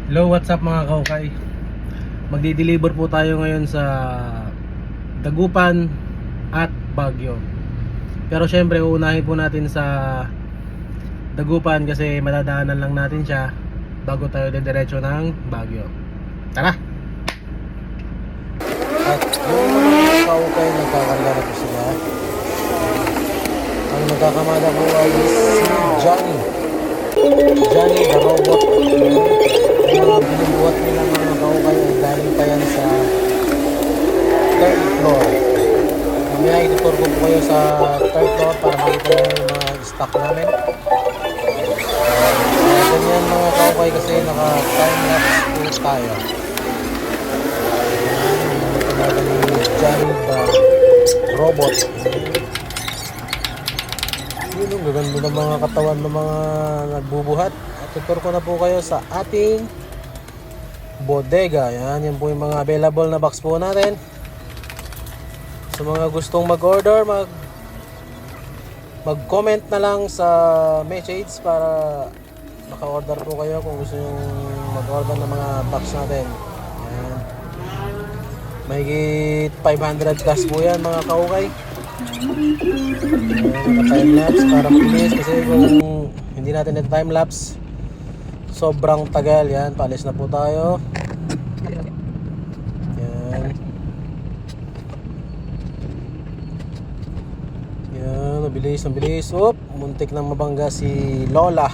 Hello, what's up mga kaukay? Magdi-deliver po tayo ngayon sa Dagupan at Baguio. Pero syempre uunahin po natin sa Dagupan kasi madadaanan lang natin siya bago tayo diretso ng Baguio. Tara! At yung mga kaukay, nagkakarga na po sila. Ang nagkakamada po ay si Johnny the robot. Yung mga binubuhat nila mga kaukay ay galing pa yan sa third floor. Mamaya itutur ko po kayo sa third floor para makita nyo yung mga stock namin. Ganyan mga kaukay kasi naka time lapse po tayo. Talaga ni Johnny the robot. Yun ang gaganda ng mga katawan ng mga nagbubuhat. At tutur ko na po kayo sa ating bodega. Yan po yung mga available na box po natin. Sa mga gustong mag-order, mag-comment na lang sa message para maka-order po kayo kung gusto nyo mag-order ng mga box natin. Yan. Mahigit 500 plus po yan mga kaukay. Naka-timelapse para mabilis kasi kung hindi natin na timelapse sobrang tagal. Yan, paalis na po tayo. Yan. Yan, mabilis. Muntik nang mabangga si Lola.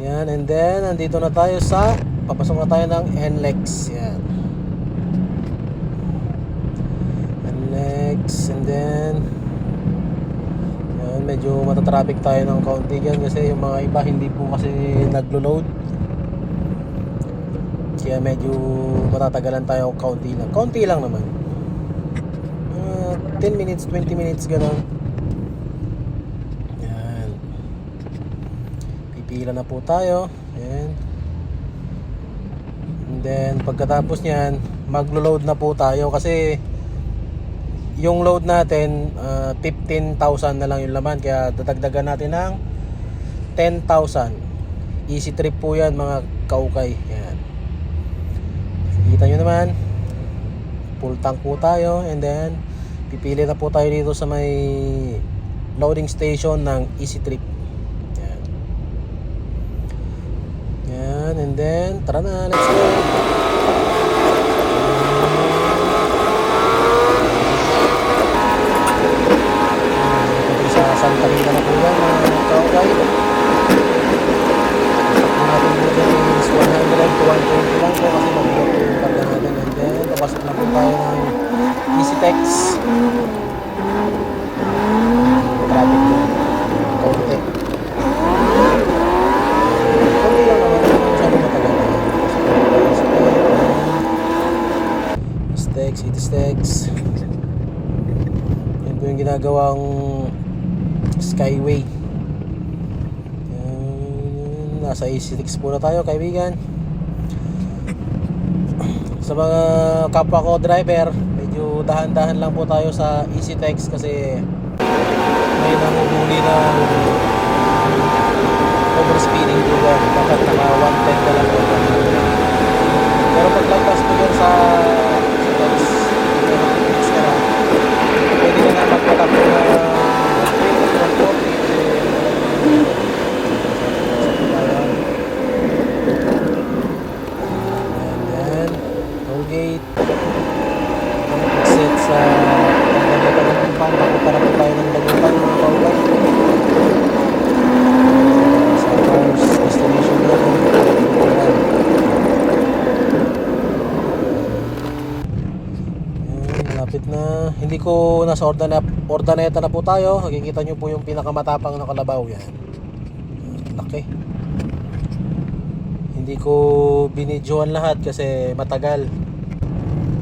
Yan, and then nandito na tayo sa papasok na tayo ng NLEX. Yan, NLEX, and then yan, medyo matatraffic tayo ng kaunti dyan kasi yung mga iba hindi po kasi naglo-load, kaya medyo matatagalan tayo kaunti lang naman, 10 minutes, 20 minutes gano'n. Yan, pipila na po tayo. Yan, and then pagkatapos nyan maglo-load na po tayo kasi yung load natin 15,000 na lang yung laman, kaya dadagdagan natin ng 10,000. Easy trip po yan mga kaukay. Yan, kita nyo naman, full tank po tayo, and then pipili na po tayo dito sa may loading station ng Easy Trip. Yan, yan, and then tara na, let's go. Santa Rita na po yan mga kaukay. Ang ating budget is 100 to 120 lang po kasi mabigat po yung karga natin. And then papasok na po tayo ng EasyTex. Traffic po kaunti. Kaunti lang naman, hindi masyado matagal na EasyTex. Yan po yung ginagawang Skyway. Nasa EasyTex po na tayo kaibigan. Sa mga kapwa ko driver, medyo dahan-dahan lang po tayo sa EasyTex kasi may nanguhuli ng overspeeding po yan. Dapat naka 110 ka lang po. Pero pag lagpas po yan sa EasyTex ka na, pwede na magpatakbo na Gate exit sa Dagupan. Papunta na po tayo ng Dagupan mga kaulay sa first destination natin. Malapit na. Hindi ko nasa Ordaneta na po tayo. Makikita nyo po yung pinakamatapang na kalabaw. Yan, laki. Hindi ko binidyoan lahat kasi matagal,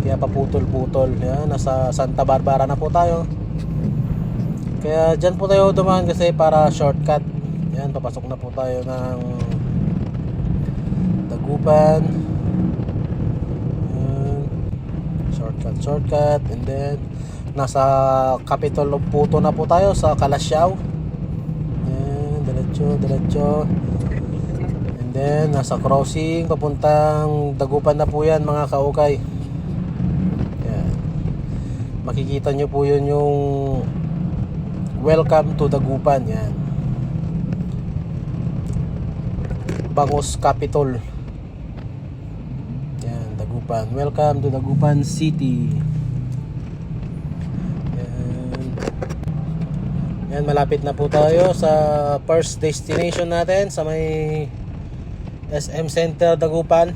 kaya paputol-putol. Yan, nasa Santa Barbara na po tayo. Kaya dyan po tayo dumaan kasi para shortcut. Yan, papasok na po tayo ng Dagupan. Yan, shortcut. And then nasa Capitol of Puto na po tayo sa Calasiao. Yan, diretso. then nasa crossing papuntang Dagupan na po yan mga kaukay. Yan. Makikita nyo po yun yung welcome to Dagupan. Yan, Bangus Capitol. Yan, Dagupan. Welcome to Dagupan City. Yan, malapit na po tayo sa first destination natin sa may SM Center Dagupan.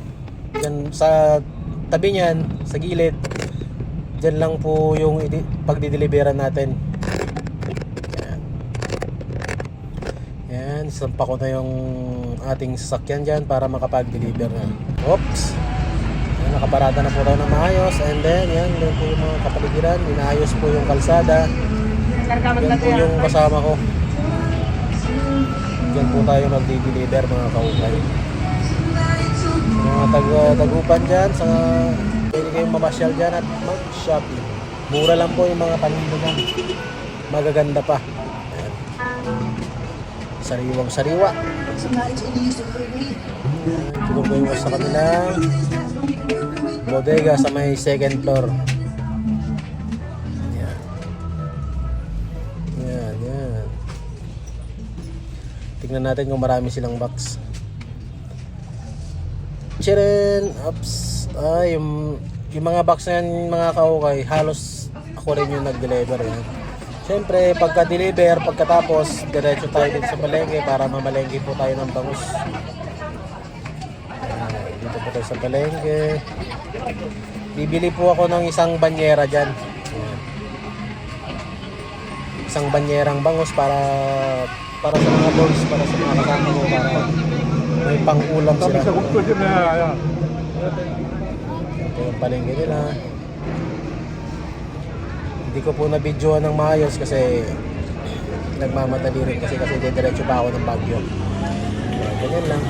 Diyan sa tabi niyan, sa gilid. Diyan lang po yung pagdideliveran natin. Yan. Yan, sampa ko na yung ating sasakyan dyan para makapag-deliver na. Oops! Yan, nakaparada na po tayo ng maayos. And then, yan po yung mga kapaligiran. Inaayos po yung kalsada. Yan po yung kasama ko. Yan po tayo magdi-deliver mga kaukay. Mga taga-Dagupan dyan, pwede kayong mamasyal dyan at mag-shopping. Mura lang po yung mga paninda dyan. Magaganda pa. Ayan. Sariwang sariwa. Ito po yung sa kanilang bodega sa may second floor. Tingnan natin kung marami silang box. Chiren, ups. Yung mga box na yan mga kaukay, halos ako rin yung nag-deliver yan. Siyempre, pagka-deliver, pagkatapos, diretso tayo dito sa palengke para mamalengke po tayo ng bangus. Dito po tayo sa palengke. Bibili po ako ng isang banyera dyan. Isang banyerang bangus para sa mga boys, para sa mga kasama ko, para may pang-ulam sila. Ito yung palengke nila. Hindi ko po na-videoan ng maayos kasi nagmamadali rin kasi diretso pa ako ng Baguio. Ganyan lang.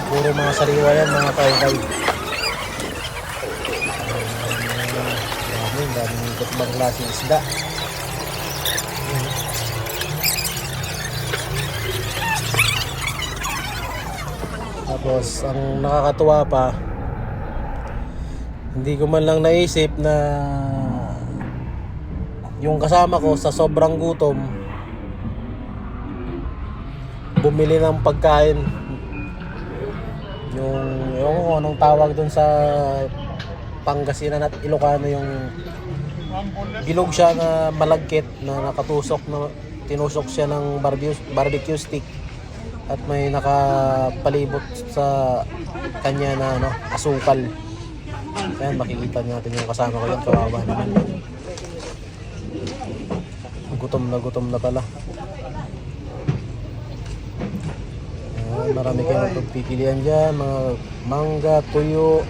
Puro mga sariwa yan mga kaukay. Daming ibang klaseng isda. Tapos ang nakakatuwa pa, hindi ko man lang naisip na yung kasama ko sa sobrang gutom bumili ng pagkain. Yung ewan ko anong tawag dun sa Pangasinan at Ilocano, yung bilog siya na malagkit na nakatusok, na tinusok siya ng barbecue stick at may nakapalibot sa kanya na asukal. Ayan, makikita natin yung kasama ko yan, kawawa naman. Gutom na pala. Ayan, marami kayong pagpipilian dyan, mga mangga, tuyo,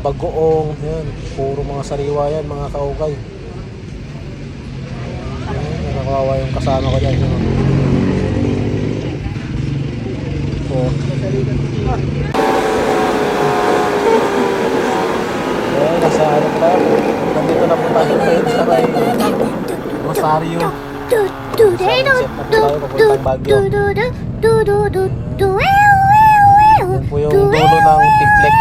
bagoong, yan, puro mga sariwa yan mga kaukay. Ayan, nakawawa yung kasama ko dyan. Ayan, nasa ano pa, nandito na po tayo ngayon sa may Rosario. Sunset na po tayo, papuntang Baguio. Yan po yung dulo ng Tiplex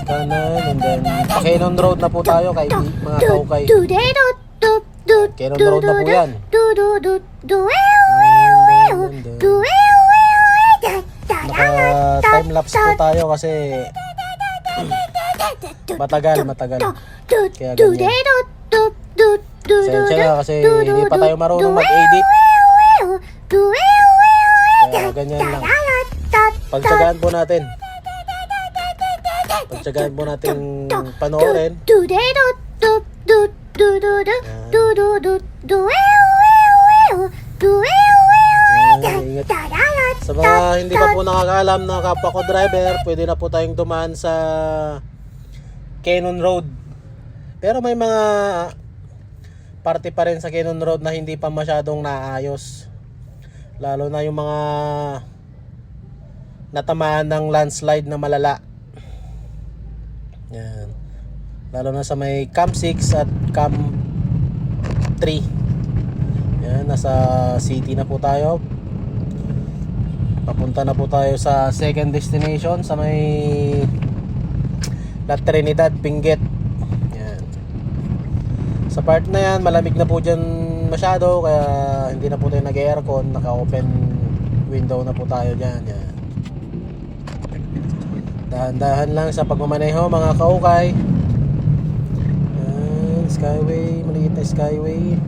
kanan, and then Quezon Road na po tayo kay mga kaukay. Quezon Road na po yan. Naka-timelapse po tayo kasi matagal. Kaya ganyan. Sensya na kasi hindi pa tayo marunong mag-edit. Kaya ganyan lang. Pagtsagaan po natin panoorin. Sa mga hindi pa po nakakaalam na kapwa ko driver, pwede na po tayong dumaan sa Quezon Road. Pero may mga parte pa rin sa Quezon Road na hindi pa masyadong naayos. Lalo na yung mga natamaan ng landslide na malala. Yan. Lalo na sa may Camp 6 at Camp 3. Ayan, nasa city na po tayo. Papunta na po tayo sa second destination sa may La Trinidad, Benguet. Ayan. Sa part na yan, malamig na po dyan masyado, kaya hindi na po tayo nag-aircon, naka-open window na po tayo dyan. Ayan. Dahan-dahan lang sa pagmamaneho mga kaukay. Ayan, skyway, maliit na skyway.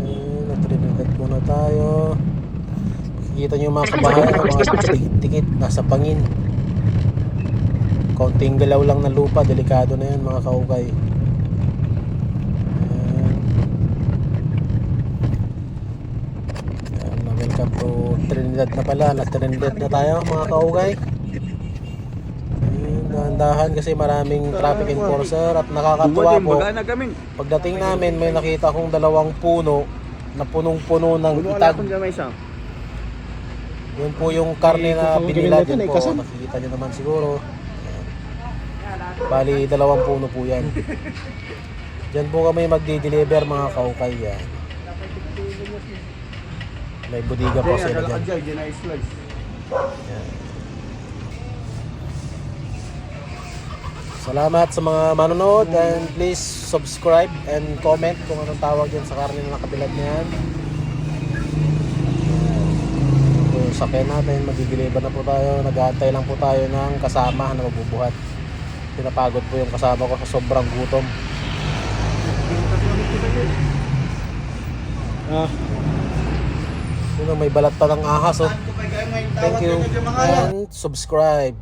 Ayan, La Trinidad muna tayo. Makikita nyo yung mga kabahayan, mga tikit nasa pangin. Konting galaw lang ng lupa, delikado na yan mga kaukay. Ayan, welcome to Trinidad na pala. La Trinidad na tayo mga kaukay. Dahan-dahan kasi maraming traffic enforcer at nakakatuwa po. Pagdating namin may nakita kong dalawang puno na punong-puno ng itag. Yun po yung karne na binila din po. Nakikita nyo naman siguro. Bali, dalawang puno po yan. Diyan po kami magdi-deliver mga kaukay yan. May budiga po sila dyan. Yan. Salamat sa mga manonood and please subscribe and comment kung anong tawag dyan sa karne na nakabilad na yan. Yung sakyan natin, mag-deliver na po tayo. Nag-aantay lang po tayo ng kasama na magbubuhat. Pinapagod po yung kasama ko sa sobrang gutom. May balat pa ng ahas oh. Thank you and subscribe.